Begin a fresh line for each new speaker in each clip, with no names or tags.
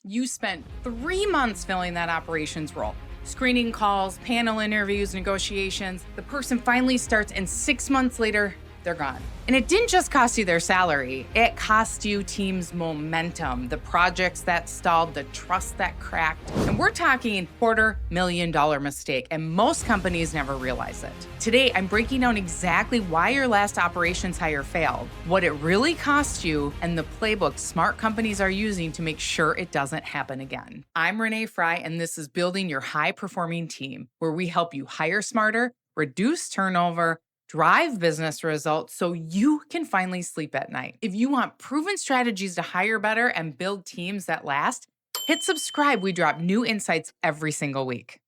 You spent 3 months filling that operations role. Screening calls, panel interviews, negotiations. The person finally starts, and 6 months later, they're gone. And it didn't just cost you their salary, it cost you team's momentum, the projects that stalled, the trust that cracked. And we're talking $250,000 mistake, and most companies never realize it. Today, I'm breaking down exactly why your last operations hire failed, what it really cost you, and the playbook smart companies are using to make sure it doesn't happen again. I'm Renee Fry, and this is Building Your High-Performing Team, where we help you hire smarter, reduce turnover, drive business results so you can finally sleep at night. If you want proven strategies to hire better and build teams that last, hit subscribe. We drop new insights every single week.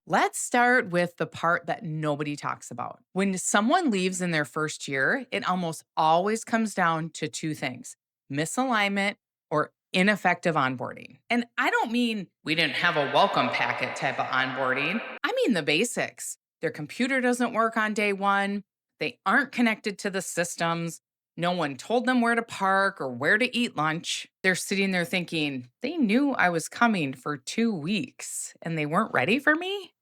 Let's start with the part that nobody talks about. When someone leaves in their first year, it almost always comes down to two things: misalignment or ineffective onboarding. And I don't mean we didn't have a welcome packet type of onboarding. I mean the basics. Their computer doesn't work on day one. They aren't connected to the systems. No one told them where to park or where to eat lunch. They're sitting there thinking, they knew I was coming for 2 weeks and they weren't ready for me?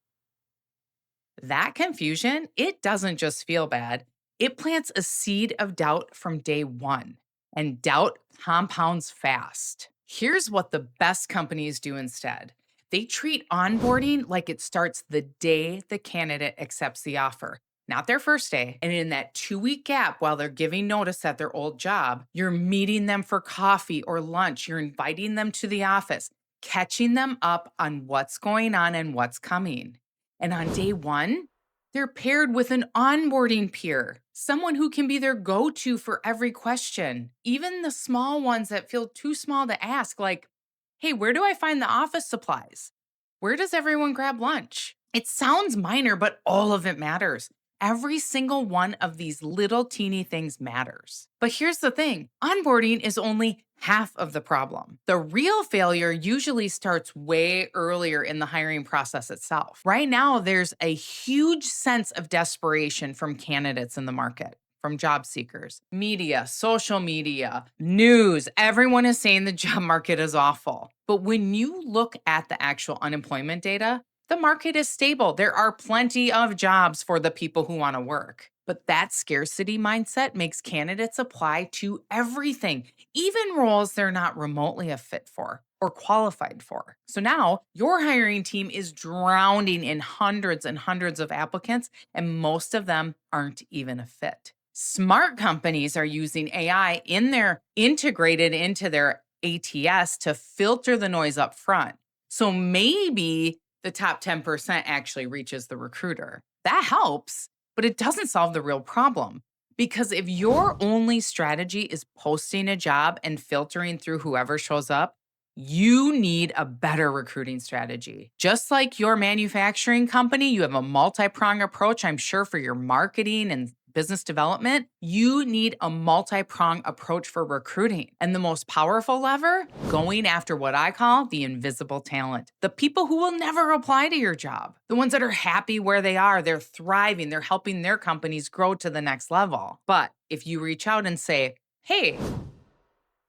That confusion, it doesn't just feel bad. It plants a seed of doubt from day one, and doubt compounds fast. Here's what the best companies do instead: they treat onboarding like it starts the day the candidate accepts the offer, not their first day. And in that 2 week gap while they're giving notice at their old job, you're meeting them for coffee or lunch, you're inviting them to the office, catching them up on what's going on and what's coming. And on day one, they're paired with an onboarding peer, someone who can be their go to for every question, even the small ones that feel too small to ask, like, hey, where do I find the office supplies? Where does everyone grab lunch? It sounds minor, but all of it matters. Every single one of these little teeny things matters. But here's the thing: onboarding is only half of the problem. The real failure usually starts way earlier in the hiring process itself. Right now, there's a huge sense of desperation from candidates in the market, from job seekers, media, social media, news. Everyone is saying the job market is awful. But when you look at the actual unemployment data, the market is stable. There are plenty of jobs for the people who want to work. But that scarcity mindset makes candidates apply to everything, even roles they're not remotely a fit for or qualified for. So now your hiring team is drowning in hundreds and hundreds of applicants, and most of them aren't even a fit. Smart companies are using AI integrated into their ATS to filter the noise up front. So maybe the top 10% actually reaches the recruiter. That helps, but it doesn't solve the real problem. Because if your only strategy is posting a job and filtering through whoever shows up, you need a better recruiting strategy. Just like your manufacturing company, you have a multi-pronged approach, I'm sure, for your marketing and business development. You need a multi-pronged approach for recruiting. And the most powerful lever, going after what I call the invisible talent. The people who will never apply to your job. The ones that are happy where they are, they're thriving, they're helping their companies grow to the next level. But if you reach out and say, hey,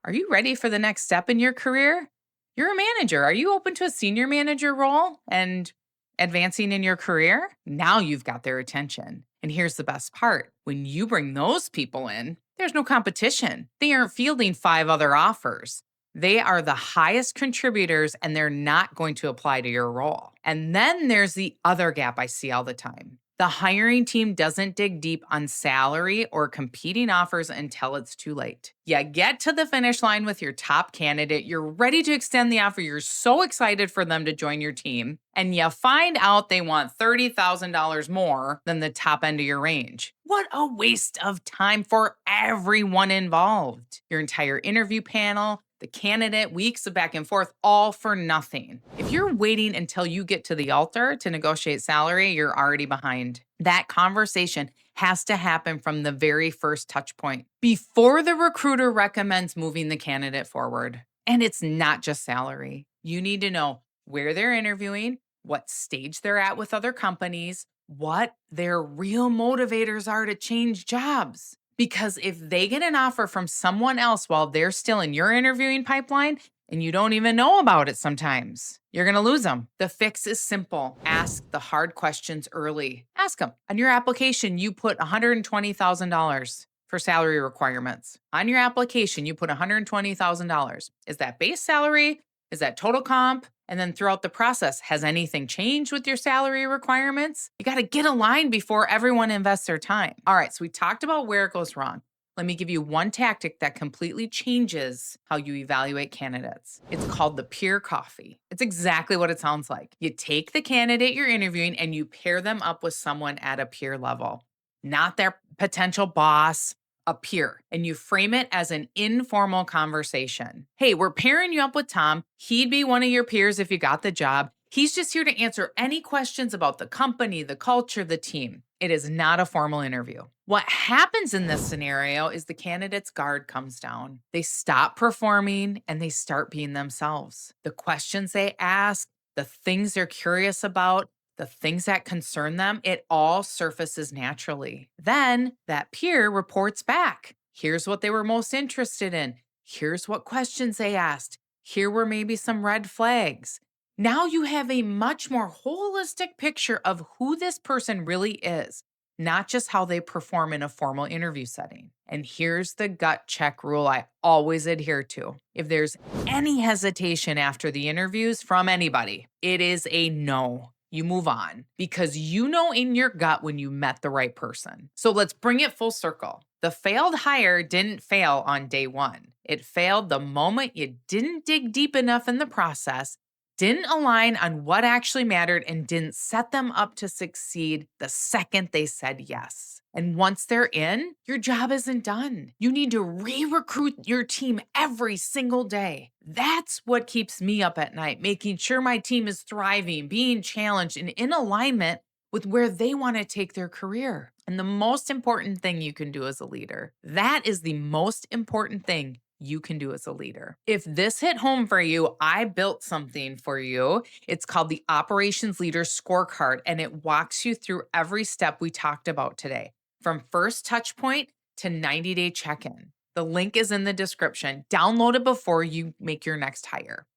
are you ready for the next step in your career? You're a manager. Are you open to a senior manager role and advancing in your career? Now you've got their attention. And here's the best part: when you bring those people in, there's no competition. They aren't fielding 5 other offers. They are the highest contributors, and they're not going to apply to your role. And then there's the other gap I see all the time. The hiring team doesn't dig deep on salary or competing offers until it's too late. You get to the finish line with your top candidate, you're ready to extend the offer, you're so excited for them to join your team, and you find out they want $30,000 more than the top end of your range. What a waste of time for everyone involved. Your entire interview panel, the candidate, weeks of back and forth, all for nothing. If you're waiting until you get to the altar to negotiate salary, you're already behind. That conversation has to happen from the very first touch point, before the recruiter recommends moving the candidate forward. And it's not just salary. You need to know where they're interviewing, what stage they're at with other companies, what their real motivators are to change jobs. Because if they get an offer from someone else while they're still in your interviewing pipeline and you don't even know about it sometimes, you're going to lose them. The fix is simple. Ask the hard questions early. Ask them. On your application, you put $120,000 for salary requirements. On your application, you put $120,000. Is that base salary? Is that total comp? And then throughout the process, has anything changed with your salary requirements? You got to get aligned before everyone invests their time. All right, so we talked about where it goes wrong. Let me give you one tactic that completely changes how you evaluate candidates. It's called the peer coffee. It's exactly what it sounds like. You take the candidate you're interviewing and you pair them up with someone at a peer level, not their potential boss, a peer, and you frame it as an informal conversation. Hey, we're pairing you up with Tom. He'd be one of your peers if you got the job. He's just here to answer any questions about the company, the culture, the team. It is not a formal interview. What happens in this scenario is the candidate's guard comes down. They stop performing and they start being themselves. The questions they ask, the things they're curious about, the things that concern them, it all surfaces naturally. Then that peer reports back. Here's what they were most interested in. Here's what questions they asked. Here were maybe some red flags. Now you have a much more holistic picture of who this person really is, not just how they perform in a formal interview setting. And here's the gut check rule I always adhere to. If there's any hesitation after the interviews from anybody, it is a no. You move on because you know in your gut when you met the right person. So let's bring it full circle. The failed hire didn't fail on day one. It failed the moment you didn't dig deep enough in the process, didn't align on what actually mattered, and didn't set them up to succeed the second they said yes. And once they're in, your job isn't done. You need to re-recruit your team every single day. That's what keeps me up at night, making sure my team is thriving, being challenged, and in alignment with where they want to take their career. And the most important thing you can do as a leader, that is the most important thing you can do as a leader. If this hit home for you, I built something for you. It's called the Operations Leader Scorecard, and it walks you through every step we talked about today, from first touch point to 90-day check-in. The link is in the description. Download it before you make your next hire.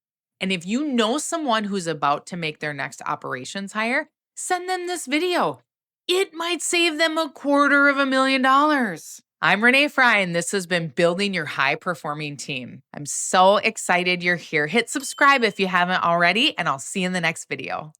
And if you know someone who's about to make their next operations hire, send them this video. It might save them $250,000. I'm Renee Fry, and this has been Building Your High-Performing Team. I'm so excited you're here. Hit subscribe if you haven't already, and I'll see you in the next video.